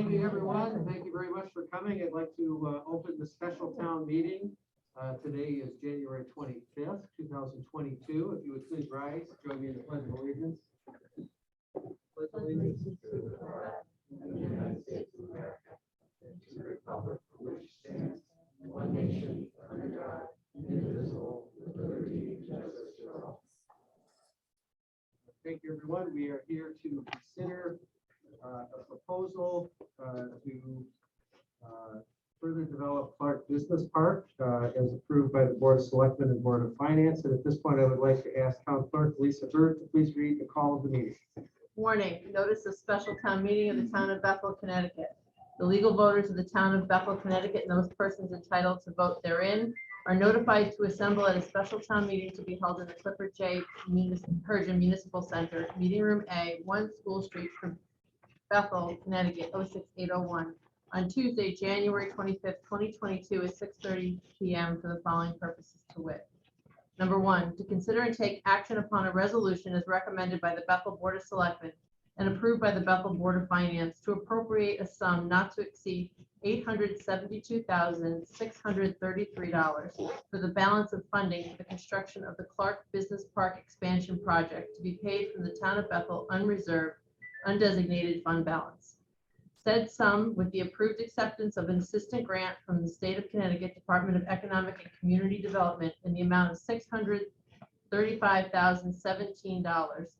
evening, everyone. Thank you very much for coming. I'd like to open the special town meeting. Today is January 25th, 2022. If you would please rise, join me in the Pledge of Allegiance. Pledge allegiance to the flag of the United States of America, and to the republic for which it stands, one nation, under God, indivisible, with liberty and justice for all. Thank you, everyone. We are here to consider a proposal to further develop Clark Business Park as approved by the Board of Selectmen and Board of Finance. And at this point, I would like to ask Town Clerk Lisa Burt to please read the call of the meeting. Warning, notice of special town meeting of the town of Bethel, Connecticut. The legal voters of the town of Bethel, Connecticut, and those persons entitled to vote therein are notified to assemble at a special town meeting to be held in the Clifford J. Persian Municipal Center, Meeting Room A, 1 School Street, Bethel, Connecticut, 06801, on Tuesday, January 25th, 2022 at 6:30 p.m. for the following purposes to wit. Number 1, to consider and take action upon a resolution as recommended by the Bethel Board of Selectmen and approved by the Bethel Board of Finance to appropriate a sum not to exceed $872,633 for the balance of funding for the construction of the Clark Business Park Expansion Project to be paid from the town of Bethel unreserved, undesignated fund balance. Said sum, with the approved acceptance of an assistant grant from the State of Connecticut Department of Economic and Community Development in the amount of $635,017,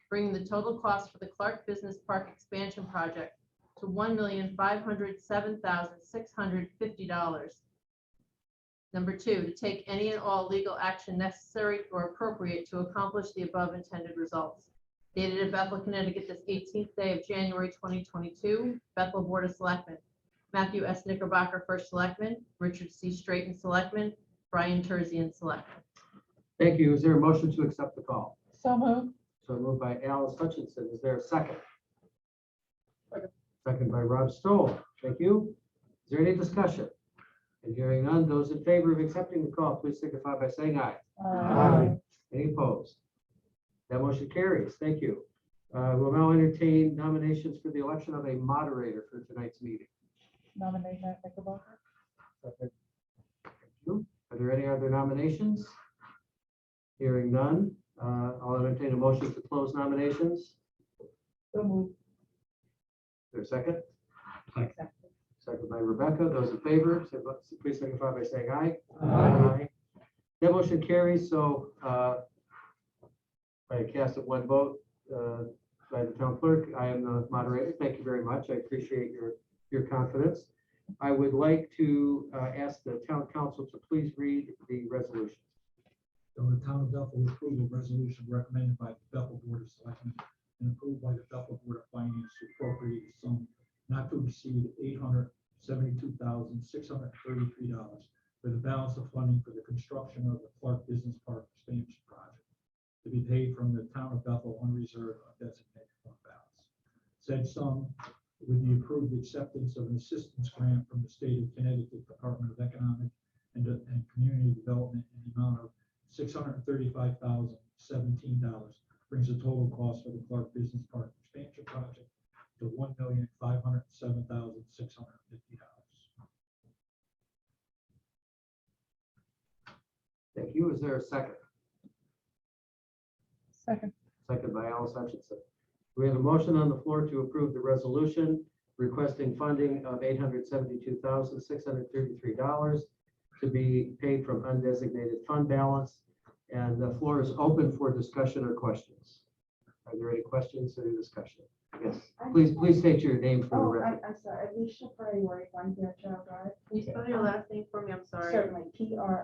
bringing the total cost for the Clark Business Park Expansion Project to $1,507,650. Number 2, to take any and all legal action necessary or appropriate to accomplish the above intended results. Dated in Bethel, Connecticut, this 18th day of January 2022, Bethel Board of Selectmen. Matthew S. Knickerbocker, First Selectman. Richard C. Straighten, Selectman. Brian Terzian, Selectman. Thank you. Is there a motion to accept the call? So moved. So moved by Alice Hutchinson. Is there a second? Second by Rob Stoll. Thank you. Is there any discussion? And hearing none, those in favor of accepting the call, please signify by saying aye. Aye. Any opposed? That motion carries. Thank you. We'll now entertain nominations for the election of a moderator for tonight's meeting. Nominate Matt Knickerbocker. Second. Thank you. Are there any other nominations? Hearing none, I'll entertain a motion to close nominations. So moved. Is there a second? Second by Rebecca. Those in favor, please signify by saying aye. Aye. That motion carries. So by a cast of one vote by the town clerk, I am the moderator. Thank you very much. I appreciate your confidence. I would like to ask the town council to please read the resolution. So the town of Bethel approve a resolution recommended by the Bethel Board of Selectmen and approved by the Bethel Board of Finance to appropriate a sum not to exceed $872,633 for the balance of funding for the construction of the Clark Business Park Expansion Project to be paid from the town of Bethel unreserved undesignated fund balance. Said sum, with the approved acceptance of an assistance grant from the State of Connecticut Department of Economic and Community Development in the amount of $635,017, brings the total cost for the Clark Business Park Expansion Project to $1,507,650. Thank you. Is there a second? Second. Second by Alice Hutchinson. We have a motion on the floor to approve the resolution requesting funding of $872,633 to be paid from undesignated fund balance. And the floor is open for discussion or questions. Are there any questions or discussion? Yes, please state your name for the record. I'm sorry, Alicia Priori, 1 Fairchild Drive. Can you spell your last name for me? I'm sorry. Certainly, Priore.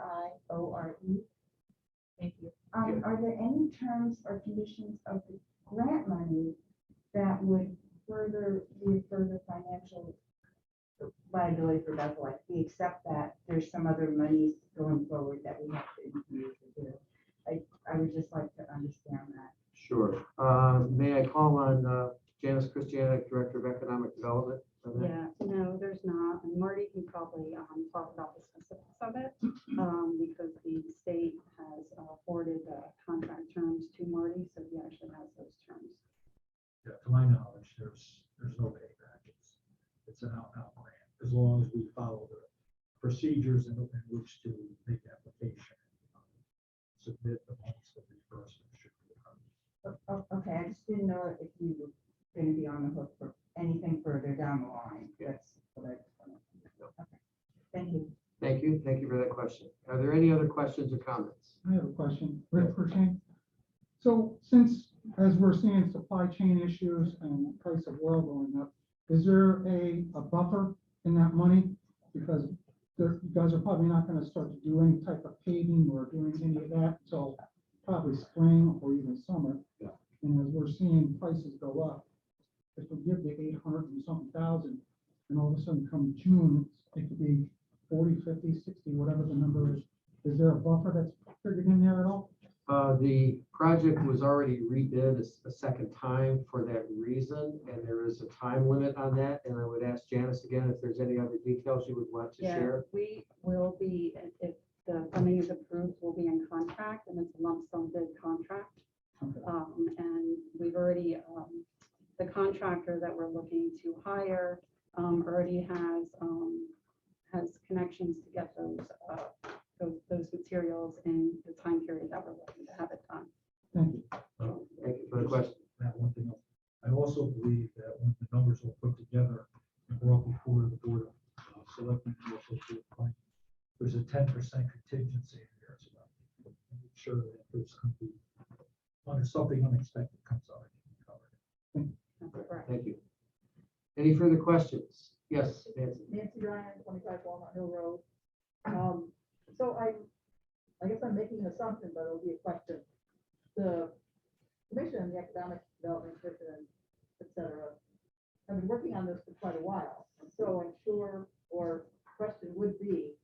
Thank you. Are there any terms or conditions of the grant money that would further financial liability for Bethel? Like we accept that there's some other monies going forward that we have to infuse to do. I would just like to understand that. Sure. May I call on Janice Christianic, Director of Economic Development? Yeah, no, there's not. And Marty can probably talk about the specifics of it because the state has forwarded contract terms to Marty, so he actually has those terms. Yeah, to my knowledge, there's no payback. It's long as we follow the procedures in which to make application. Submit the funds for reimbursement should be approved. Okay, I just didn't know if you were going to be on the hook for anything further down the line. That's what I just wanted to know. Okay. Thank you. Thank you. Thank you for that question. Are there any other questions or comments? I have a question, Rick for Shane. So since, as we're seeing supply chain issues and the price of oil going up, is there a buffer in that money? Because you guys are probably not gonna start to do any type of paving or doing any of that until probably spring or even summer. Yeah. And as we're seeing prices go up, if we give the 800 and something thousand, and all of a sudden come June, it could be 40, 50, 60, whatever the number is. Is there a buffer that's figured in there at all? The project was already rebid a second time for that reason, and there is a time limit on that. And I would ask Janice again if there's any other details you would want to Yeah, share. we will be, if the funding is approved, we'll be in contract, and it's a lump sum bid contract. Okay. And we've already, the contractor that we're looking to hire, already has connections to get those materials in the time period that we're looking to have it done. Thank you. Thank you for the question. That one thing else. I also believe that when the numbers are put together and brought before the board of selectmen, also to a point, there's a 10% contingency in there as well. Make sure that there's going to be, when something unexpected comes up, it can be covered. That's correct. Thank you. Any further questions? Yes, Nancy. Nancy Ryan, 25 Walnut Hill Road. So I guess I'm making an assumption, but it'll be a question. The commission, the Economic Development Commission, et cetera, have been working on this for quite a while. And so I'm sure, or question would be,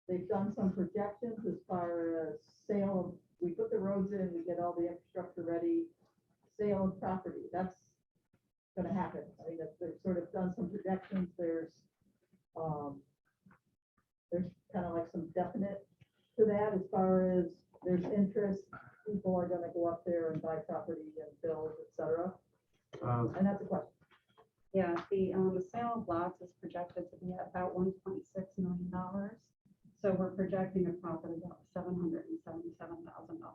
they've done some projections as far as sale of, we put the roads in, we get all the infrastructure ready, sale of property, that's gonna happen. I mean, they've sort of done some projections, there's kind of like some definite to that as far as there's interest, people are gonna go up there and buy property and build, et cetera, and that's a question. Yeah, the sale of lots is projected to be at about $1.6 million. So we're projecting a profit of about $777,000.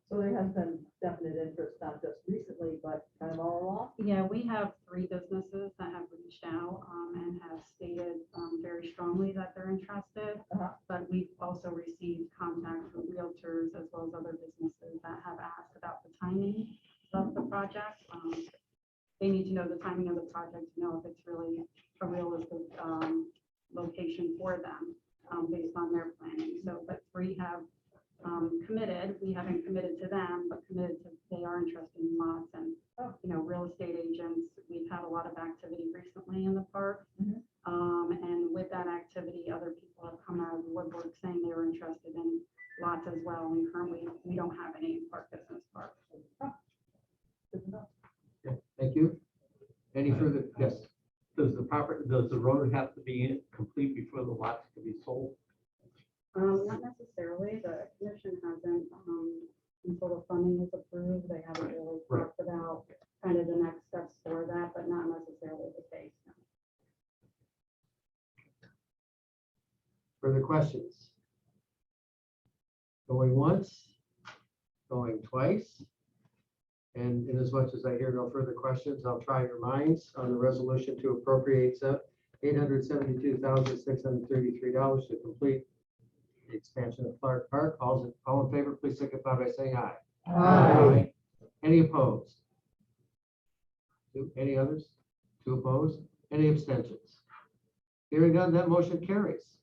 So there has been definite interest, not just recently, but kind of all along. Yeah, we have 3 businesses that have reached out and have stated very strongly that they're interested. Uh-huh. But we've also received contact from realtors as well as other businesses that have asked about the timing of the project. They need to know the timing of the project to know if it's really a realistic location for them based on their planning. So, but 3 have committed. We haven't committed to them, but committed to, they are interested in lots and, real estate agents. We've had a lot of activity recently in the park. Mhm. And with that activity, other people have come out of the woodwork saying they were interested in lots as well. And currently, we don't have any in Park Business Park. Good to know. Okay, thank you. Any further? Yes. Does the road have to be complete before the lots can be sold? Not necessarily. The commission hasn't, until the funding is approved, they haven't really Right. talked about kind of the next steps for that, but not necessarily the case. No. Further questions? Going once, going twice. And in as much as I hear no further questions, I'll try your minds on the resolution to appropriate $872,633 to complete the expansion of Clark Park. All in favor, please signify by saying aye. Aye. Any opposed? Any others? 2 opposed? Any abstentions? Hearing none, that motion carries.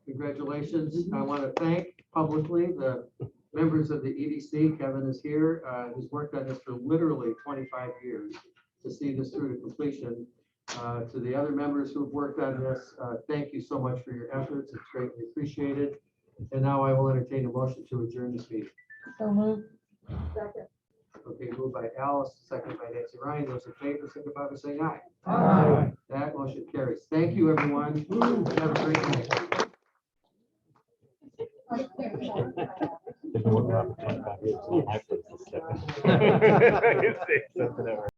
Congratulations. I want to thank publicly the members of the EDC. Kevin is here, who's worked on this for literally 25 years to see this through to completion. To the other members who've worked on this, thank you so much for your efforts. It's greatly appreciated. And now I will entertain a motion to adjourn this meeting. So moved. Second. Okay, moved by Alice, seconded by Nancy Ryan. Those in favor, signify by saying aye. Aye. That motion carries. Thank you, everyone. Have a great night. Been going around for 25 years. My place is 7.